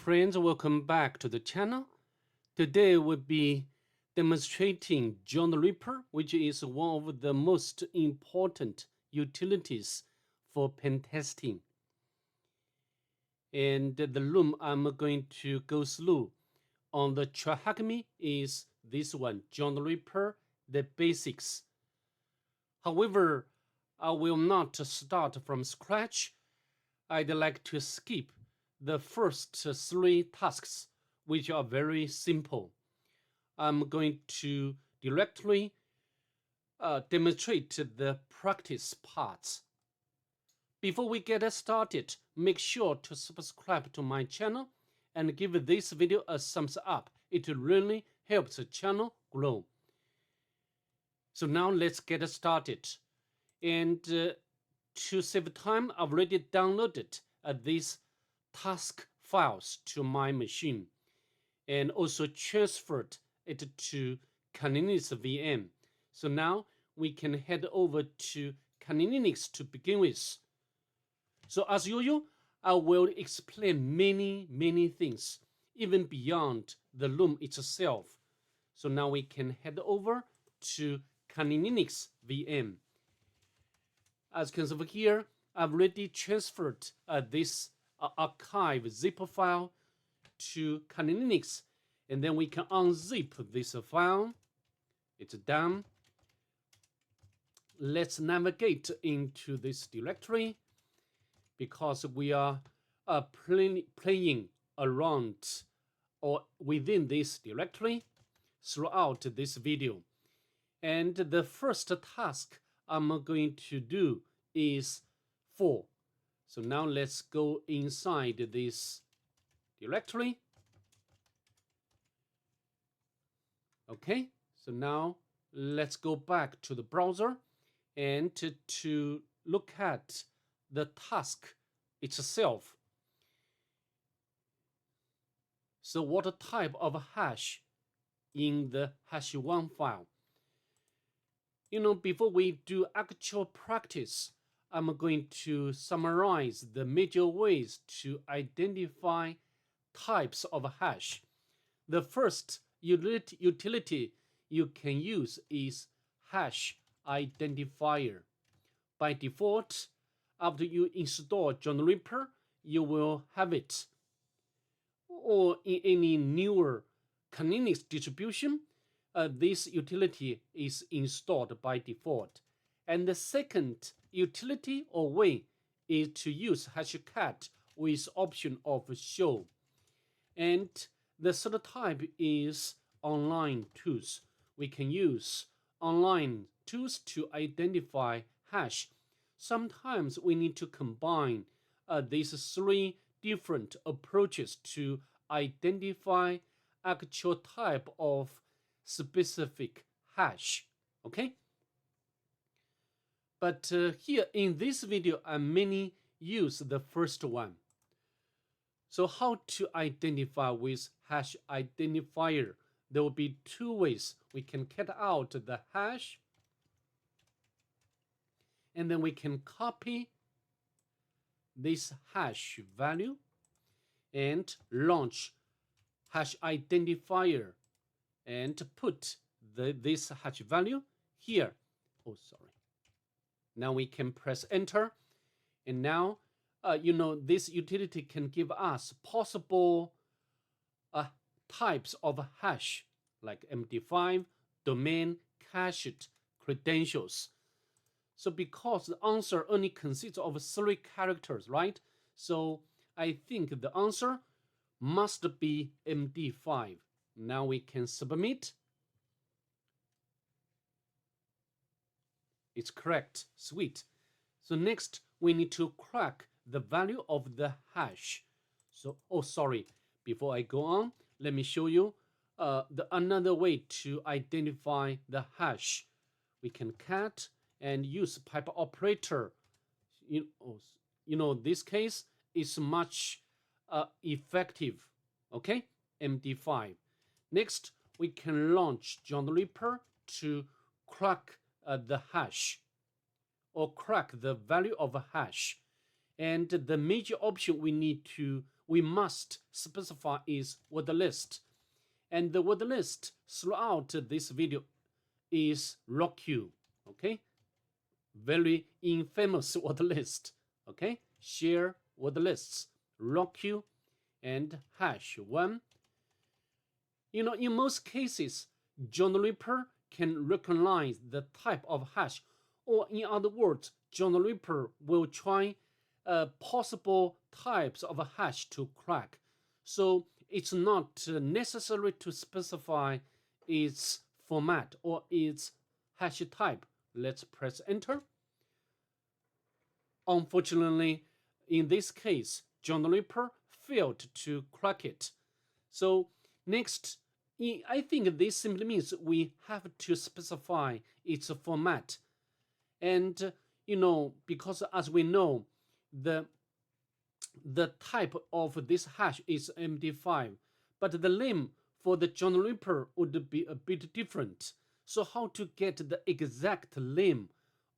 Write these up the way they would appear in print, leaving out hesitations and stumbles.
Friends, welcome back to the channel. Today we'll be demonstrating John the Ripper, which is one of the most important utilities for pen testing. And the room I'm going to go through on the TryHackMe is this one, John the Ripper, the basics. However, I will not start from scratch. I'd like to skip the first three tasks, which are very simple. I'm going to directly demonstrate the practice parts. Before we get started, make sure to subscribe to my channel and give this video a thumbs up. It really helps the channel grow. So now let's get started. And to save time, I've already downloaded these task files to my machine and also transferred it to Kali-Linux VM. So now we can head over to Kali-Linux to begin with. So as usual, I will explain many things, even beyond the room itself. So now we can head over to Kali-Linux VM. As you can see over here, I've already transferred this archive zip file to Kali-Linux, and then we can unzip this file. It's done. Let's navigate into this directory because we are playing around or within this directory throughout this video. And the first task I'm going to do is 4. So now let's go inside this directory. Okay, so now let's go back to the browser and to look at the task itself. So what type of hash in the hash1 file? Before we do actual practice, I'm going to summarize the major ways to identify types of hash. The first utility you can use is hash identifier. By default, after you install John the Ripper, you will have it. Or in any newer Kali-Linux distribution, this utility is installed by default. And the second utility or way is to use hashcat with option of show. And the third type is online tools. We can use online tools to identify hash. Sometimes we need to combine these three different approaches to identify actual type of specific hash. Okay? But here in this video, I mainly use the first one. So how to identify with hash identifier? There will be two ways. We can cut out the hash, and then we can copy this hash value and launch hash identifier and put this hash value here. Oh, sorry. Now we can press enter, and now this utility can give us possible types of hash like MD5, domain, cached, credentials. So because the answer only consists of 3 characters, right? So I think the answer must be MD5. Now we can submit. It's correct. Sweet. So next we need to crack the value of the hash. So, oh, sorry. Before I go on, let me show you another way to identify the hash. We can cat and use pipe operator. This case is much effective. Okay, MD5. Next, we can launch John the Ripper to crack the hash or crack the value of a hash. And the major option we we must specify is word list. And the word list throughout this video is ROQ, okay? Very infamous word list, okay? Share word lists, ROQ, and #1. You know, in most cases, John the Ripper can recognize the type of hash, or in other words, John the Ripper will try possible types of a hash to crack. So it's not necessary to specify its format or its hash type. Let's press enter. Unfortunately, in this case, John the Ripper failed to crack it. So next, I think this simply means we have to specify its format. And, you know, because as we know, the type of this hash is MD5, but the name for the John the Ripper would be a bit different. So how to get the exact name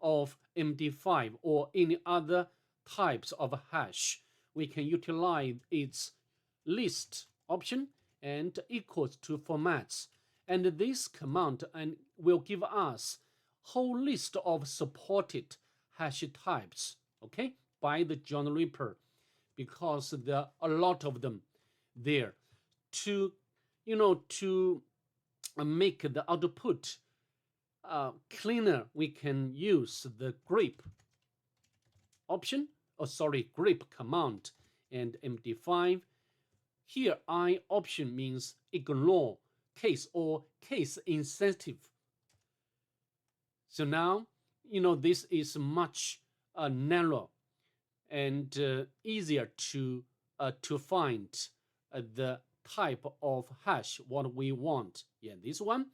of MD5 or any other types of hash? We can utilize its list option and equals to formats. And this command will give us whole list of supported hash types, okay, by the John the Ripper, because there are a lot of them there. To, you know, to make the output cleaner, we can use the grep option, grep command, and MD5. Here, I option means ignore case or case insensitive. So now, you know, this is much narrower and easier to find the type of hash what we want. Yeah, this one.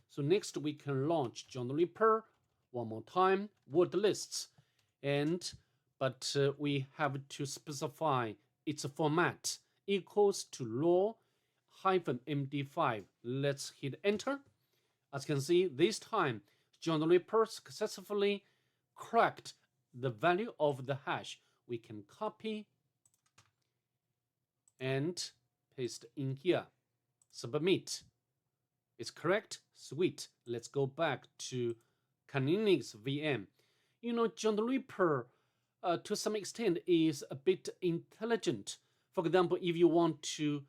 So next we can launch John the Ripper one more time, word lists, but we have to specify its format equals to raw-md5. Let's hit enter. As you can see, this time John the Ripper successfully cracked the value of the hash. We can copy and paste in here. Submit. It's correct? Sweet. Let's go back to Linux VM. You know, John the Ripper, to some extent, is a bit intelligent. For example, if you want to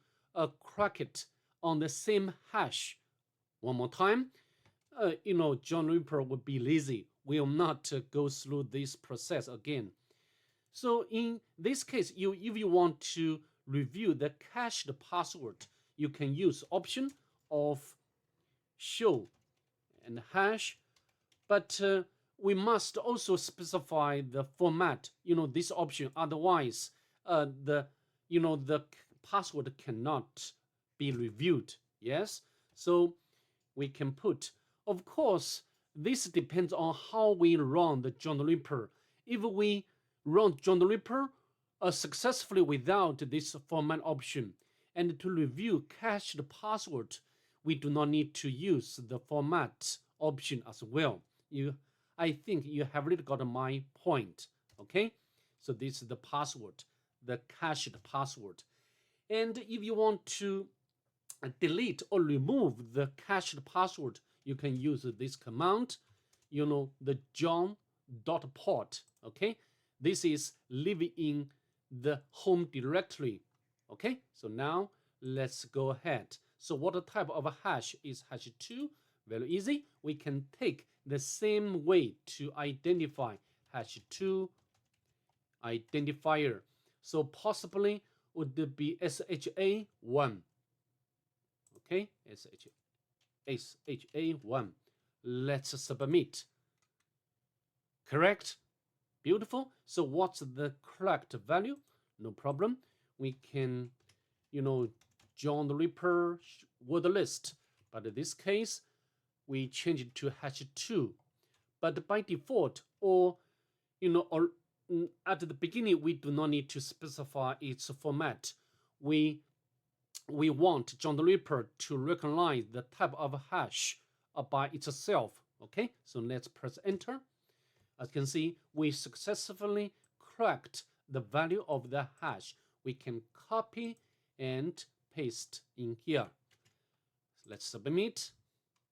crack it on the same hash one more time, you know, John the Ripper would be lazy, will not go through this process again. So in this case, if you want to review the cached password, you can use option of show and hash, but we must also specify the format, you know, this option. Otherwise, the password cannot be reviewed. Yes, so we can put. Of course, this depends on how we run the John the Ripper. If we run John the Ripper successfully without this format option, and to review cached password, we do not need to use the format option as well. I think you have really got my point, okay? So this is the password, the cached password. And if you want to delete or remove the cached password, you can use this command, you know, the john.port, okay? This is living in the home directory, okay? So now let's go ahead. So what type of a hash is hash2? Very easy. We can take the same way to identify hash2 identifier. So possibly would be SHA1. Okay, SHA1. Let's submit. Correct? Beautiful. So what's the correct value? No problem. We can, you know, John the Ripper word list, but in this case, we change it to hash2. But by default, or, you know, or at the beginning, we do not need to specify its format. We want John the Ripper to recognize the type of hash by itself. Okay, so let's press enter. As you can see, we successfully cracked the value of the hash. we can copy and paste in here. Let's submit.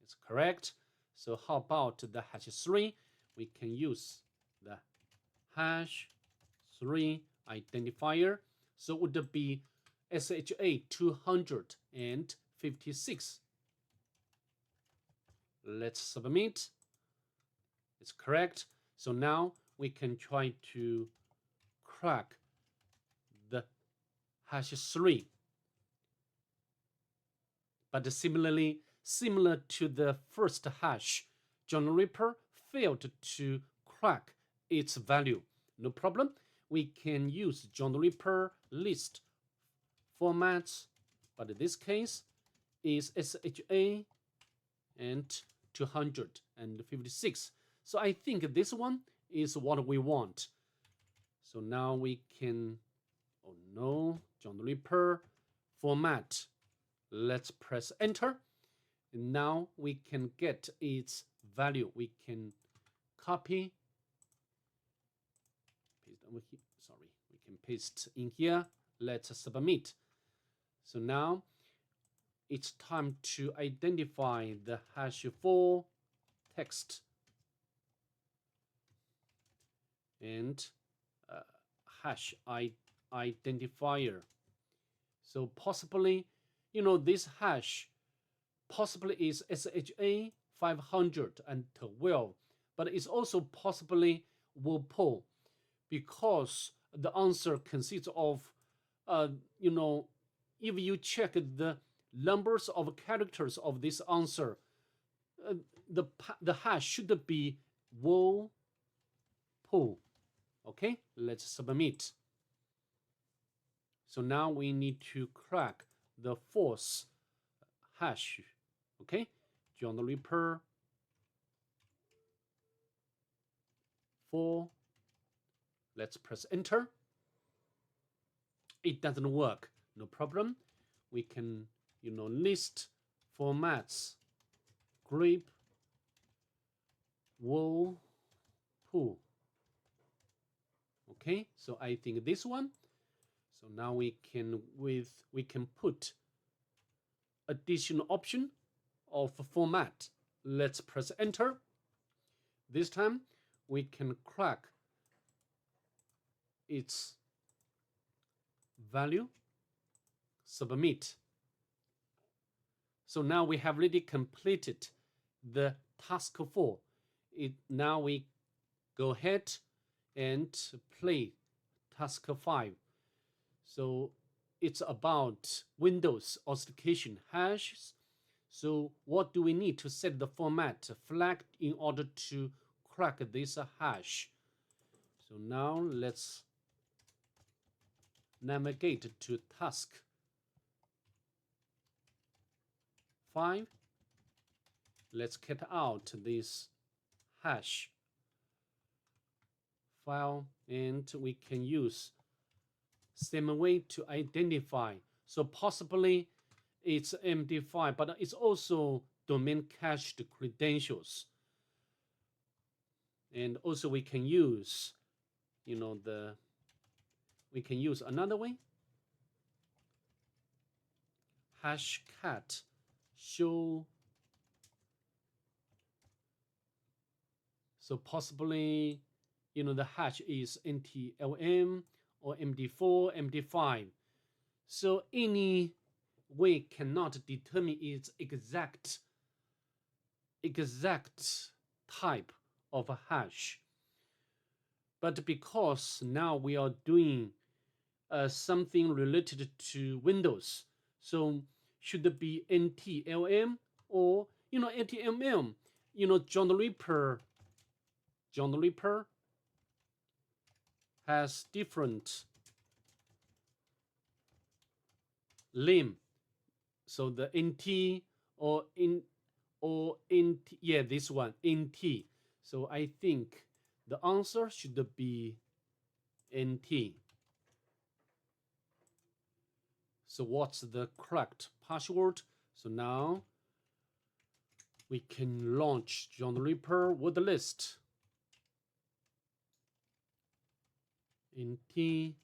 It's correct. So how about the #3? We can use the #3 identifier. So would it be SHA 256? Let's submit. It's correct. So now we can try to crack the #3. But similar to the first hash, John Ripper failed to crack its value. No problem. We can use John Ripper list formats, but in this case is SHA and 256. So I think this one is what we want. So now we can, oh no, John Ripper format. Let's press enter. And now we can get its value. We can copy, paste over here. Sorry, we can paste in here. Let's submit. So now it's time to identify the #4 text and hash identifier. So possibly, this hash possibly is SHA 512, but it's also possibly WPO, because the answer consists of, if you check the numbers of characters of this answer, the hash should be WPO. Okay, let's submit. So now we need to crack the false hash. Okay, John Ripper 4. Let's press enter. It doesn't work. No problem. We can, list formats, grep, WPO. Okay, so I think this one. So now we can put additional option of format. Let's press enter. This time we can crack its value, submit. So now we have already completed the task 4. Now we go ahead and play task 5. So it's about Windows authentication hashes. So what do we need to set the format flag in order to crack this hash? So now let's navigate to task 5. Let's get out this hash file, and we can use same way to identify. So possibly it's MD5, but it's also domain cached credentials. And also we can use, we can use another way. Hashcat show. So possibly, the hash is NTLM or MD4, MD5. So any way cannot determine its exact type of a hash. But because now we are doing something related to Windows, so should it be NTLM or, NTLM, John Ripper has different lim. So the NT or NT, yeah, this one, NT. So I think the answer should be NT. So what's the correct password? So now we can launch John Ripper word list. NT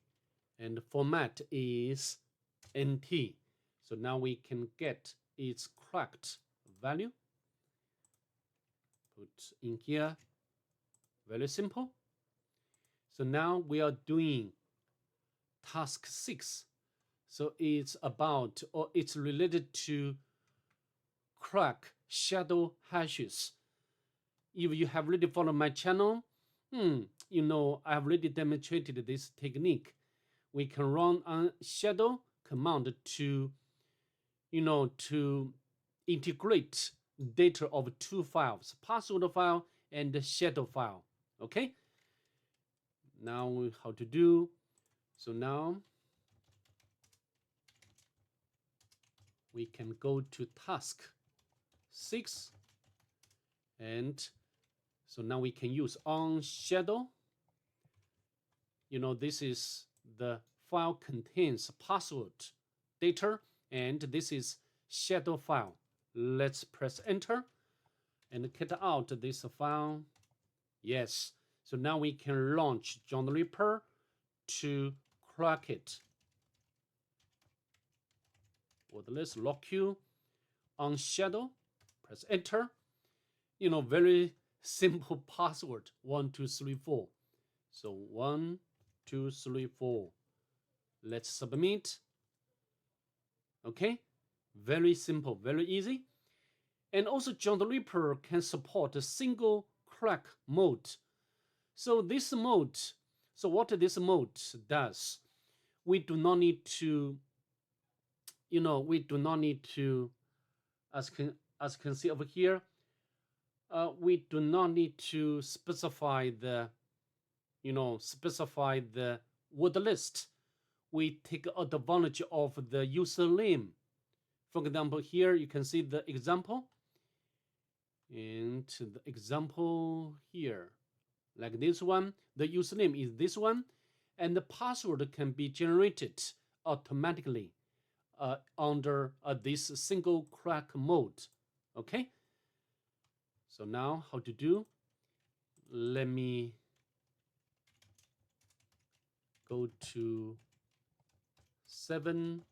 and format is NT. So now we can get its cracked value. Put in here. Very simple. So now we are doing task 6. So it's about, or it's related to crack shadow hashes. If you have already followed my channel, you know I have already demonstrated this technique. We can run a shadow command to, to integrate data of 2 files, password file and the shadow file. Okay. Now how to do? So now we can go to task 6, and so now we can use on shadow. This is the file contains password data, and this is shadow file. Let's press enter and get out this file. Yes. So now we can launch John the Ripper to crack it. Wordless lock Q on shadow, press enter. Very simple password, 1 2 3 4. So 1 2 3 4. Let's submit. Okay, very simple, very easy. And also John the Ripper can support a single crack mode. So this mode, so what this mode does, we do not need to, as you can see over here, we do not need to specify the, word list. We take advantage of the username. For example, here you can see the example, and the example here, like this one, the username is this one, and the password can be generated automatically under this single crack mode. Okay. So now how to do? Let me go to seventh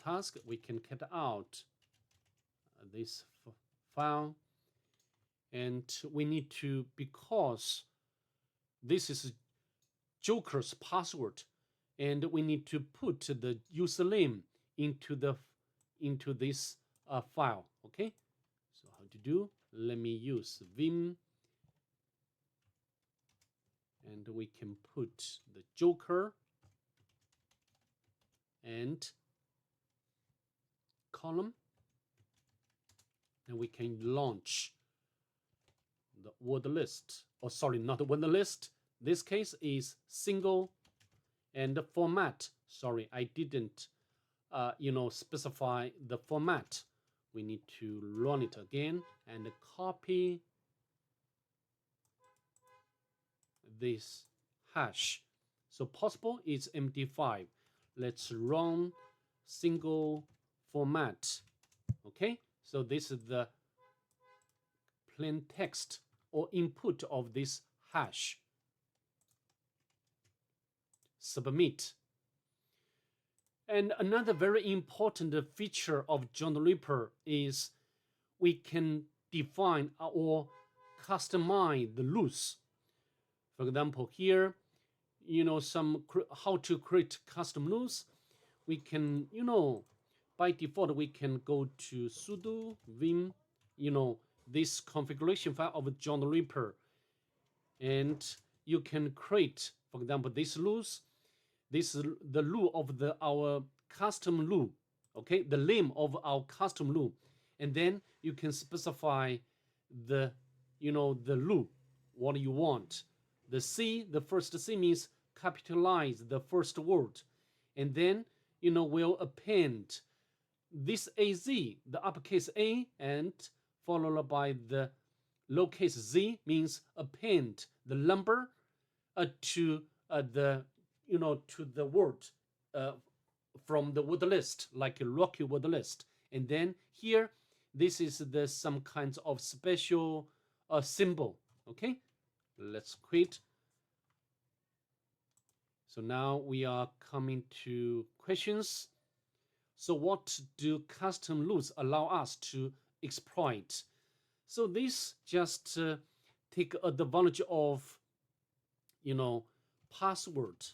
task. We can cut out this file, and we need to, because this is Joker's password, and we need to put the username into this file. Okay. So how to do? Let me use Vim, and we can put the Joker and column, and we can launch the word list. Oh, sorry, not the word list. This case is single, and the format. Sorry, I didn't, specify the format. We need to run it again and copy this hash. So possible is MD5. Let's run single format. Okay, so this is the plain text or input of this hash. Submit. And another very important feature of John the Ripper is we can define or customize the rules. For example, here, how to create custom rules. We can, by default, we can go to sudo vim, this configuration file of John the Ripper, and you can create, for example, these rules. This is the rule of our custom rule. Okay, the name of our custom rule, and then you can specify the rule, what you want. The C, the first C means capitalize the first word, and then we'll append this AZ, the uppercase A, and followed by the lowercase z, means append the number to the to the word from the word list, like a Rocky word list. And then here, this is some kinds of special symbol. Okay, let's quit. So now we are coming to questions. So what do custom rules allow us to exploit? So this just take advantage of, password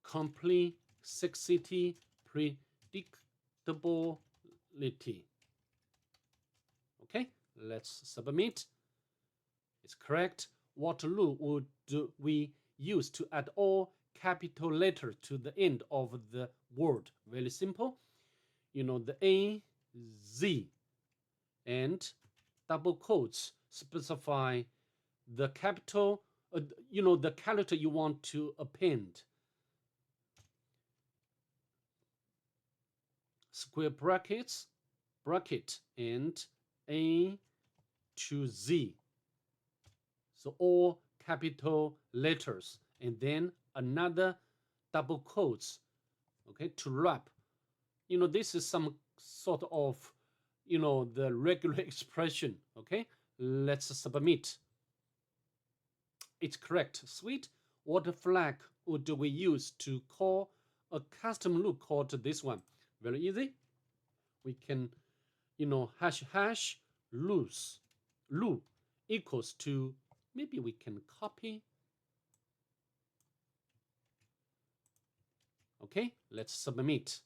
complexity, predictability. Okay, let's submit. It's correct. What rule would we use to add all capital letters to the end of the word? Very simple. The A, Z, and double quotes specify the capital, the character you want to append. Square brackets, bracket, and A to Z. So all capital letters, and then another double quotes, okay, to wrap. This is some sort of, the regular expression, okay? Let's submit. It's correct. Sweet. What flag would we use to call a custom loop called this one? Very easy. We can, hash loose loop equals to, maybe we can copy. Okay, let's submit.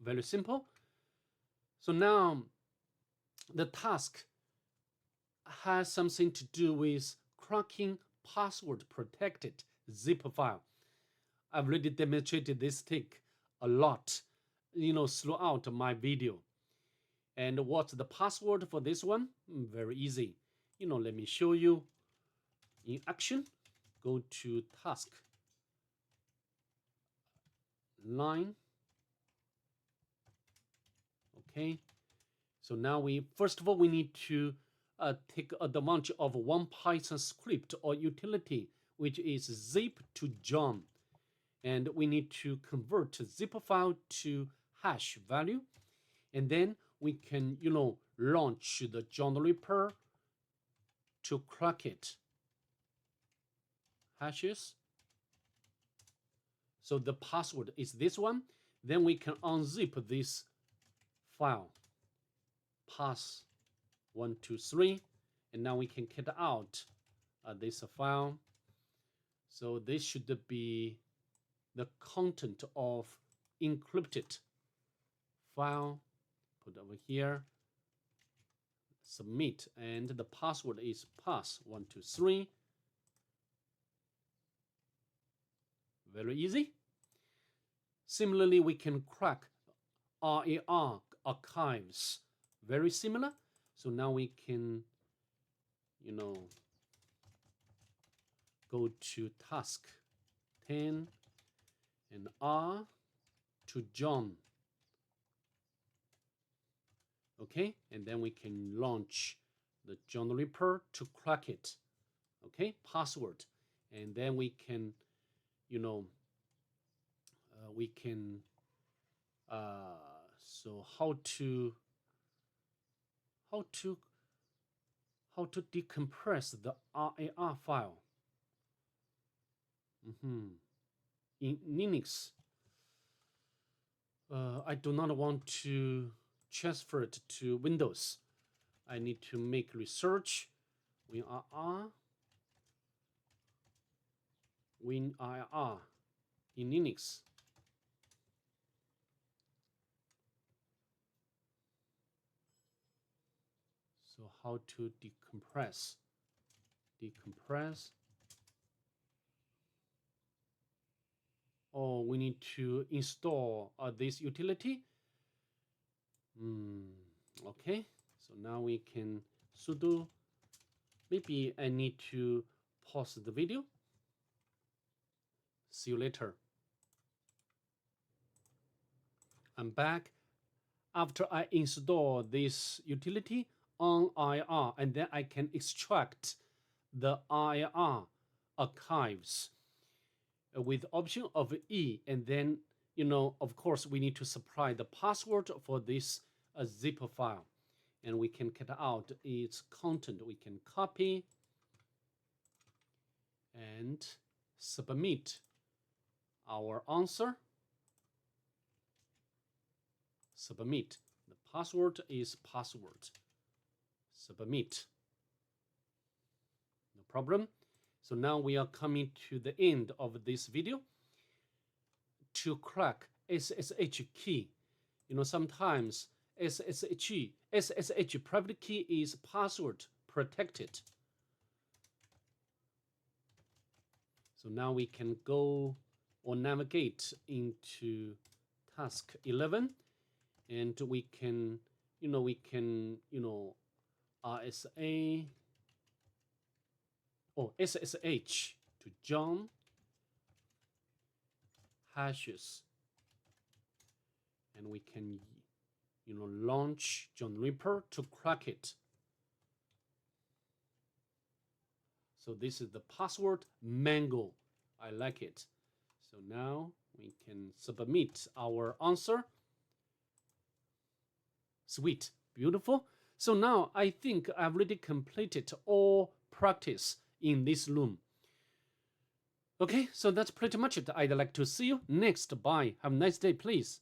Very simple. So now the task has something to do with cracking password protected zip file. I've already demonstrated this trick a lot, throughout my video. And what's the password for this one? Very easy. Let me show you in action. Go to task line. Okay. So now first of all, we need to take advantage of one Python script or utility, which is zip to John. And we need to convert zip file to hash value. And then we can, launch the John the Ripper to crack it. Hashes. So the password is this one. Then we can unzip this file. Pass 1, 2, 3. And now we can get out this file. So this should be the content of encrypted file. Put over here. Submit. And the password is pass 1, 2, 3. Very easy. Similarly, we can crack RAR archives. Very similar. So now we can, go to task 10 and R to John. Okay, and then we can launch the John the Ripper to crack it. Okay, password. And then we can, so how to decompress the RAR file in Linux. I do not want to transfer it to Windows. I need to make research. WinRR in Linux. So how to decompress? Oh, we need to install this utility. Okay, so now we can sudo. Maybe I need to pause the video. See you later. I'm back. After I install this utility on IR, and then I can extract the IR archives with option of E, and then, of course, we need to supply the password for this zip file, and we can get out its content. We can copy and submit. our answer. Submit. The password is password. Submit. No problem. So now we are coming to the end of this video. To crack SSH key, sometimes SSH private key is password protected. So now we can go or navigate into task 11, and we can, RSA or SSH to John hashes, and we can, launch John Reaper to crack it. So this is the password mango. I like it. So now we can submit our answer. Sweet, beautiful. So now I think I've already completed all practice in this room. Okay, so that's pretty much it. I'd like to see you next. Bye. Have a nice day, please.